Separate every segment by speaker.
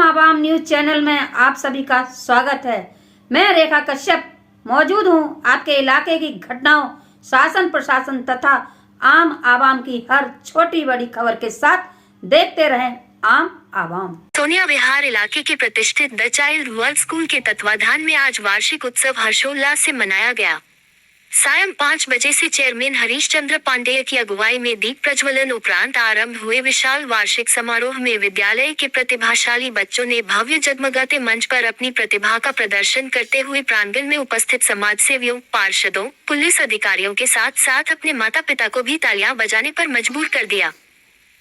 Speaker 1: आम आवाम news channel में आप सभी का स्वागत है। मैं रेखा कश्यप मौजूद हूं आपके इलाके की घटनाओं, शासन प्रशासन तथा आम आवाम की हर छोटी बड़ी खबर के साथ। देखते रहें आम आवाम।
Speaker 2: सोनिया विहार इलाके के प्रतिष्ठित द चाइल्ड वर्ल्ड स्कूल के तत्वाधान में आज वार्षिक उत्सव हर्षोल्लास से मनाया गया। सायं 5 बजे से चेयरमैन हरीश चंद्र पांडेय की अगुवाई में दीप प्रज्वलन उपरांत आरंभ हुए विशाल वार्षिक समारोह में विद्यालय के प्रतिभाशाली बच्चों ने भव्य जगमगाते मंच पर अपनी प्रतिभा का प्रदर्शन करते हुए प्रांगण में उपस्थित समाज सेवियों, पार्षदों, पुलिस अधिकारियों के साथ साथ अपने माता पिता को भी तालियां बजाने पर मजबूर कर दिया।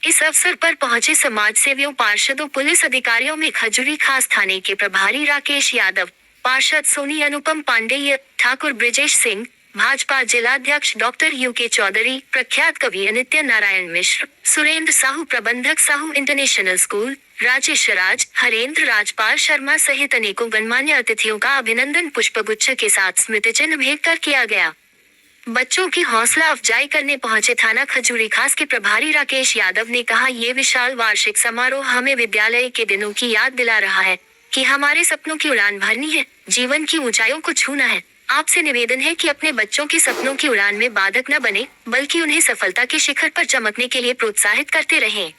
Speaker 2: इस अवसर पर पहुंचे समाज सेवियों, पार्षदों, पुलिस अधिकारियों में खजूरी खास थाने के प्रभारी राकेश यादव, पार्षद सोनी अनुपम पांडेय, ठाकुर ब्रिजेश सिंह, भाजपा जिलाध्यक्ष डॉक्टर यूके चौधरी, प्रख्यात कवि अनित्य नारायण मिश्र, सुरेंद्र साहू, प्रबंधक साहू इंटरनेशनल स्कूल, राजेश राज, हरेंद्र, राजपाल शर्मा सहित अनेकों गणमान्य अतिथियों का अभिनंदन पुष्पगुच्छ के साथ स्मृति चिन्ह भेंट कर किया गया। बच्चों की हौसला अफजाई करने पहुंचे थाना खजूरी खास के प्रभारी राकेश यादव ने कहा, ये विशाल वार्षिक समारोह हमें विद्यालय के दिनों की याद दिला रहा है कि हमारे सपनों की उड़ान भरनी है, जीवन की ऊंचाइयों को छूना है। आपसे निवेदन है कि अपने बच्चों के सपनों की उड़ान में बाधक न बने, बल्कि उन्हें सफलता के शिखर पर चमकने के लिए प्रोत्साहित करते रहें।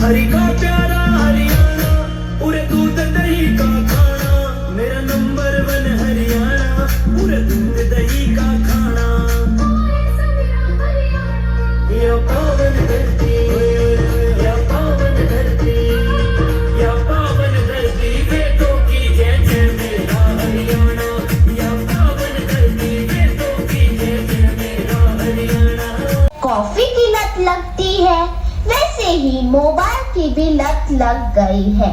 Speaker 3: हरी का प्यारा हरियाणा, पूरे दूध दही का खाना, मेरा नंबर 1 हरियाणा, पूरे दूध दही का खाना। या पावन धरती, या पावन धरती, या पावन धरती, वेदों की जय जय मेरा हरियाणा, या पावन धरती, वेदों की जय जय मेरा हरियाणा।
Speaker 4: कॉफी की लत लगती है, वैसे ही मोबाइल की भी लत लग गई है।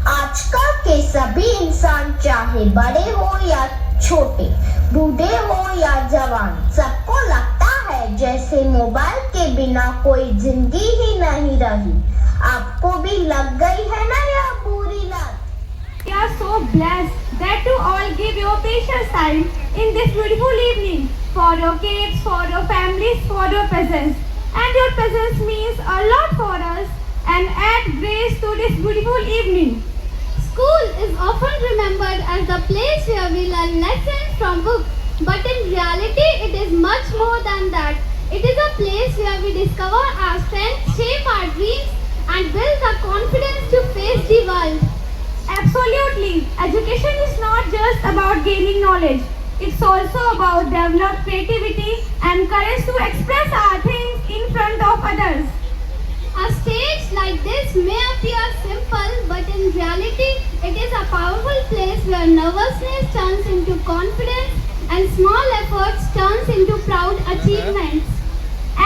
Speaker 4: आजकल के सभी इंसान, चाहे बड़े हो या छोटे, बूढ़े हो या जवान, सबको लगता है जैसे मोबाइल के बिना कोई जिंदगी ही नहीं रही। आपको भी लग गई है ना यह बुरी लत?
Speaker 5: We are so blessed that you all give your precious time in this beautiful evening for your kids, for your families, for your presence. And your presence means a lot for us and add grace to this beautiful evening.
Speaker 6: School is often remembered as the place where we learn lessons from books, but in reality it is much more than that. It is a place where we discover our strengths, shape our dreams, and build the confidence to face the world.
Speaker 5: Absolutely. Education is not just about gaining knowledge. It's also about develop creativity and courage to express our things in front of others.
Speaker 6: A stage like this may appear simple, but in reality, it is a powerful place where nervousness turns into confidence and small efforts turns into proud achievements.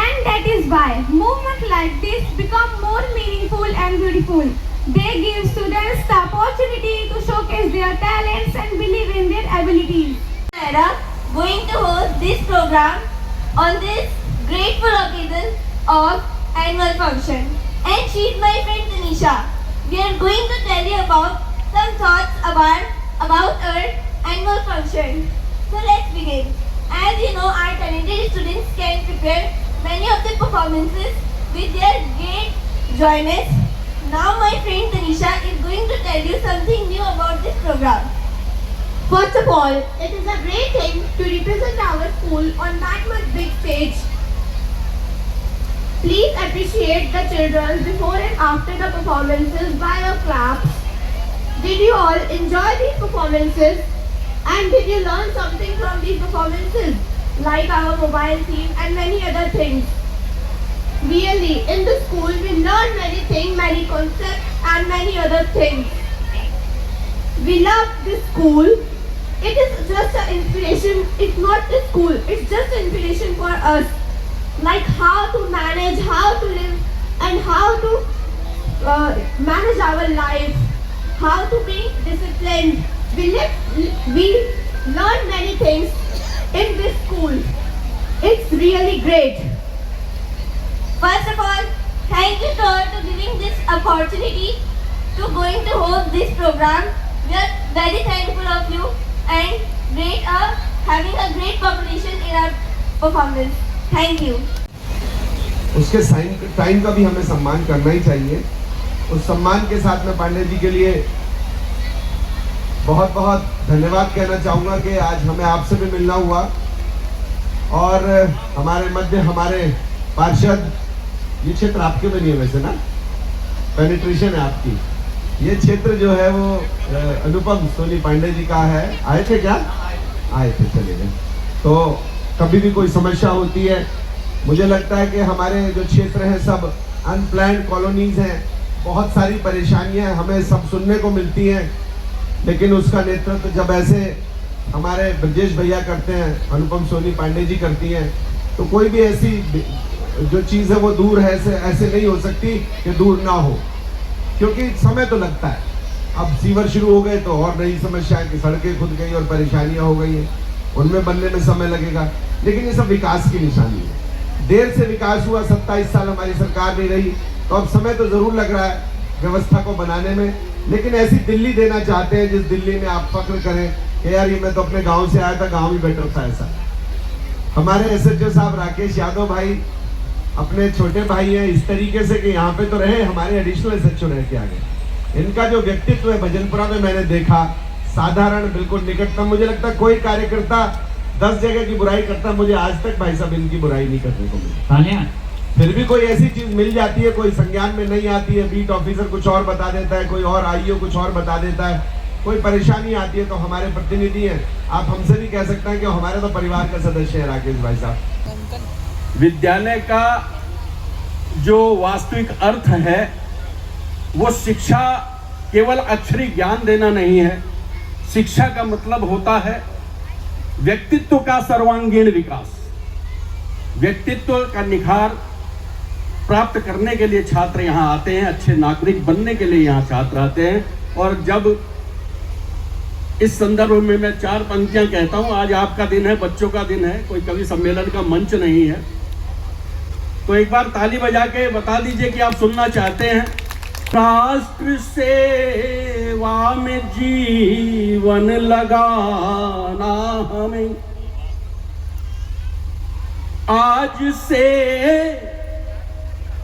Speaker 5: And that is why movements like this become more meaningful and beautiful. They give students the opportunity to showcase their talents and believe in their abilities.
Speaker 7: Going to host this program on this grateful occasion of annual function, and she is my friend Tanisha. We are going to tell you about some thoughts about our annual function. So let's begin. As you know, our talented students can prepare many of the performances with their great joyness. Now my friend Tanisha is going to tell you something new about this program.
Speaker 8: First of all, it is a great thing to represent our school on that much big stage. Please appreciate the children before and after the performances by your claps. Did you all enjoy these performances? And did you learn something from these performances? Like our mobile theme and many other things. Really, in the school we learn many things, many concepts and many other things. We love this school. It is just an inspiration. It's not a school. It's just an inspiration for us.
Speaker 5: like how to manage, how to live, and how to manage our life, how to be disciplined. We learn many things in this school. It's really great.
Speaker 7: First of all, thank you sir to giving this opportunity to going to host this program. We are very thankful of you and having a great population in our performance. Thank you.
Speaker 9: उसके time का भी हमें सम्मान करना ही चाहिए। उस सम्मान के साथ में पांडे जी के लिए बहुत बहुत धन्यवाद कहना चाहूँगा कि आज हमें आपसे भी मिलना हुआ और हमारे मध्य हमारे पार्षद, ये क्षेत्र आपके में नहीं है वैसे ना, पेनिट्रेशन है आपकी, ये क्षेत्र जो है वो अनुपम सोनी पांडे जी का है। आए थे क्या? आए थे, चले गए। तो कभी भी कोई समस्या होती है, मुझे लगता है कि हमारे जो क्षेत्र हैं सब अनप्लान्ड कॉलोनीज हैं, बहुत सारी परेशानियां हमें सब सुनने को मिलती हैं, लेकिन उसका नेतृत्व जब ऐसे हमारे ब्रजेश भैया करते हैं, अनुपम सोनी पांडे जी करती हैं, तो कोई भी ऐसी जो चीज़ है वो दूर है ऐसे नहीं हो सकती कि दूर ना हो, क्योंकि समय तो लगता है। अब सीवर शुरू हो गए तो और नई समस्या की सड़कें खुद गई और परेशानियां हो गई हैं, उनमें बनने में समय लगेगा, लेकिन ये सब विकास की निशानी है। देर से विकास हुआ, 27 साल हमारी सरकार नहीं रही, तो अब समय तो जरूर लग रहा है व्यवस्था को बनाने में, लेकिन ऐसी दिल्ली देना चाहते हैं जिस दिल्ली में आप फक्र करें कि यार ये मैं तो अपने गांव से आया था, गांव ही बेटर था। ऐसा हमारे एसएचओ साहब राकेश यादव भाई अपने छोटे भाई हैं इस तरीके से कि यहाँ पे तो रहे, हमारे एडिशनल एसएचओ रह के आगे। इनका जो व्यक्तित्व है भजनपुरा में मैंने देखा, साधारण, बिल्कुल निकटतम। मुझे लगता है कोई कार्यकर्ता 10 जगह की बुराई करता, मुझे आज तक भाई साहब इनकी बुराई नहीं करने को मिली। फिर भी कोई ऐसी चीज मिल जाती है, कोई संज्ञान में नहीं आती है, बीट ऑफिसर कुछ और बता देता है, कोई और आईओ कुछ और बता देता है, कोई परेशानी आती है तो हमारे प्रतिनिधि हैं, आप हमसे भी कह सकते हैं कि हमारे तो परिवार का सदस्य है राकेश भाई साहब।
Speaker 10: विद्यालय का जो वास्तविक अर्थ है वो शिक्षा केवल अक्षरी ज्ञान देना नहीं है। शिक्षा का मतलब होता है व्यक्तित्व का सर्वांगीण विकास। व्यक्तित्व का निखार प्राप्त करने के लिए छात्र यहाँ आते हैं, अच्छे नागरिक बनने के लिए यहाँ छात्र आते हैं। और जब इस संदर्भ में मैं 4 पंक्तियां कहता हूँ, आज आपका दिन है, बच्चों का दिन है, कोई कवि सम्मेलन का मंच नहीं है, तो एक बार ताली बजा के बता दीजिए कि आप सुनना चाहते हैं। राष्ट्र सेवा में जीवन लगाना हमें, आज से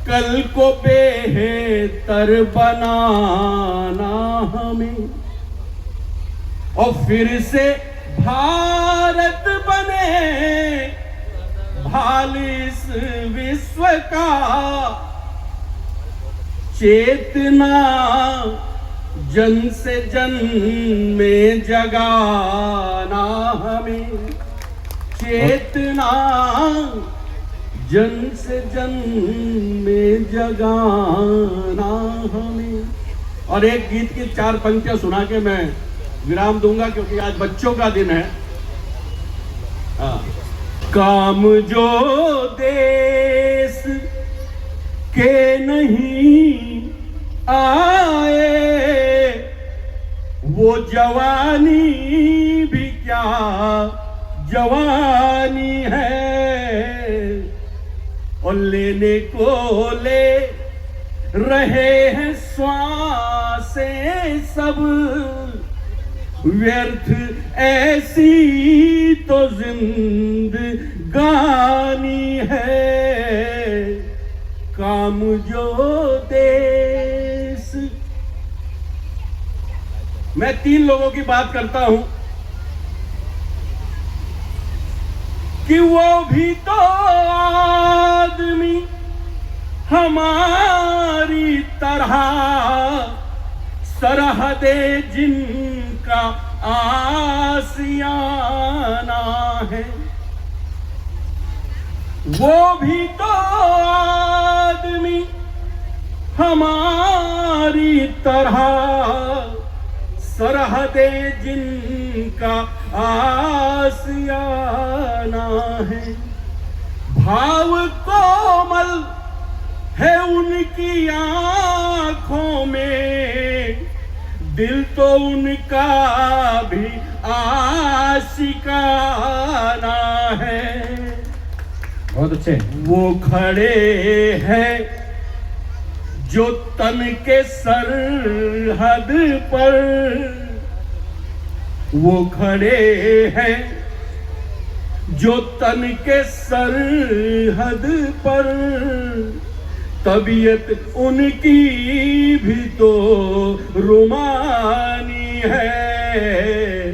Speaker 10: कल को बेहतर बनाना हमें, और फिर से भारत बने भाल इस विश्व का, चेतना जन से जन में जगाना हमें, चेतना जन से जन में जगाना हमें। और एक गीत की 4 पंक्तियां सुना के मैं विराम दूंगा, क्योंकि आज बच्चों का दिन है। काम जो देश के नहीं आए, वो जवानी भी क्या जवानी है, और लेने को ले रहे हैं श्वासें सब, व्यर्थ ऐसी तो जिंदगानी है। काम जो देश, मैं 3 लोगों की बात करता हूं कि वो भी तो आदमी हमारी तरह, सरहदे जिनका आसियाना है, वो भी तो आदमी हमारी तरह, सरहदे जिनका आसियाना है। भाव कोमल है उनकी आंखों में, दिल तो उनका भी आशिकाना है।
Speaker 11: बहुत अच्छे।
Speaker 10: वो खड़े हैं जो तन के सरहद पर, वो खड़े हैं जो तन के सरहद पर, तबीयत उनकी भी तो रुमानी है,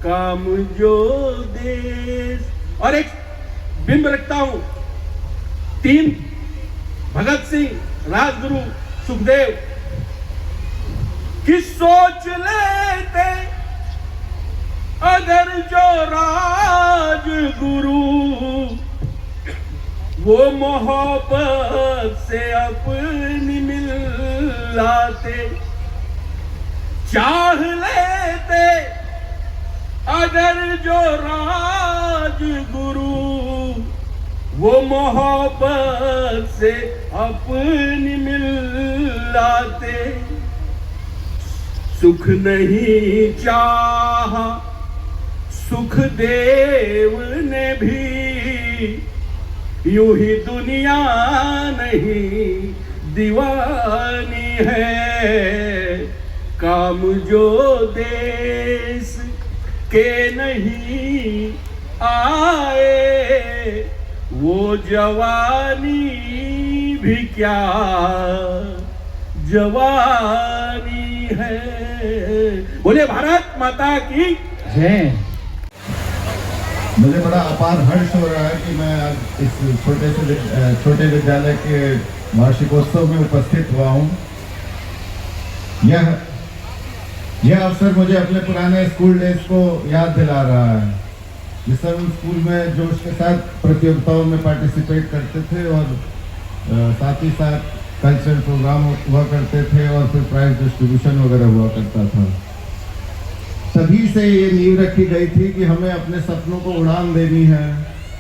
Speaker 10: काम जो देश। और एक बिंब रखता हूं, 3 भगत सिंह, राजगुरु, सुखदेव की सोच लेते अगर जो राजगुरु, वो मोहब्बत से अपनी मिलाते, चाह लेते अगर जो राजगुरु, वो मोहब्बत से अपनी मिलाते, सुख नहीं चाहा सुखदेव ने भी, यूं ही दुनिया नहीं दीवानी है, काम जो देश के नहीं आए, वो जवानी भी क्या जवानी है। बोले भारत माता की
Speaker 11: जय।
Speaker 12: मुझे बड़ा अपार हर्ष हो रहा है कि मैं आज इस छोटे विद्यालय के वार्षिकोत्सव में उपस्थित हुआ हूँ। यह अवसर मुझे अपने पुराने स्कूल डेज को याद दिला रहा है, जिस समय हम स्कूल में जोश के साथ प्रतियोगिताओं में पार्टिसिपेट करते थे और साथ ही साथ कल्चरल प्रोग्राम हुआ करते थे और फिर प्राइज डिस्ट्रीब्यूशन वगैरह हुआ करता था। तभी से ये नींव रखी गई थी कि हमें अपने सपनों को उड़ान देनी है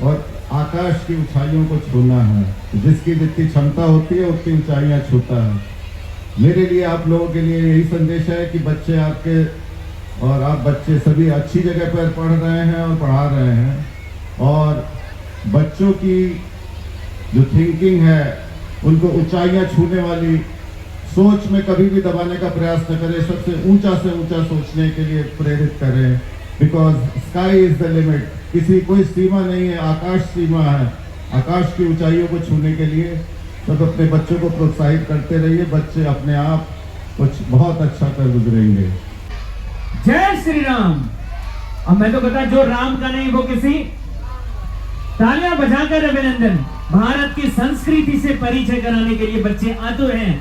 Speaker 12: और आकाश की ऊंचाइयों को छूना है। जिसकी जितनी क्षमता होती है उतनी ऊंचाइयां छूता है। मेरे लिए, आप लोगों के लिए यही संदेश है कि बच्चे आपके और आप बच्चे सभी अच्छी जगह पर पढ़ रहे हैं और पढ़ा रहे हैं, और बच्चों की जो थिंकिंग है उनको ऊंचाइयां छूने वाली सोच में कभी भी दबाने का प्रयास न करें, सबसे ऊंचा से ऊंचा सोचने के लिए प्रेरित करें। Because sky is the limit, किसी कोई सीमा नहीं है, आकाश सीमा है। आकाश की ऊंचाइयों को छूने के लिए सब अपने बच्चों को प्रोत्साहित करते रहिए, बच्चे अपने आप कुछ बहुत अच्छा कर गुजरेंगे।
Speaker 11: जय श्री राम। अब मैं तो कहता जो राम का नहीं वो किसी। तालियां बजाकर अभिनंदन। भारत की संस्कृति से परिचय कराने के लिए बच्चे आतुर हैं।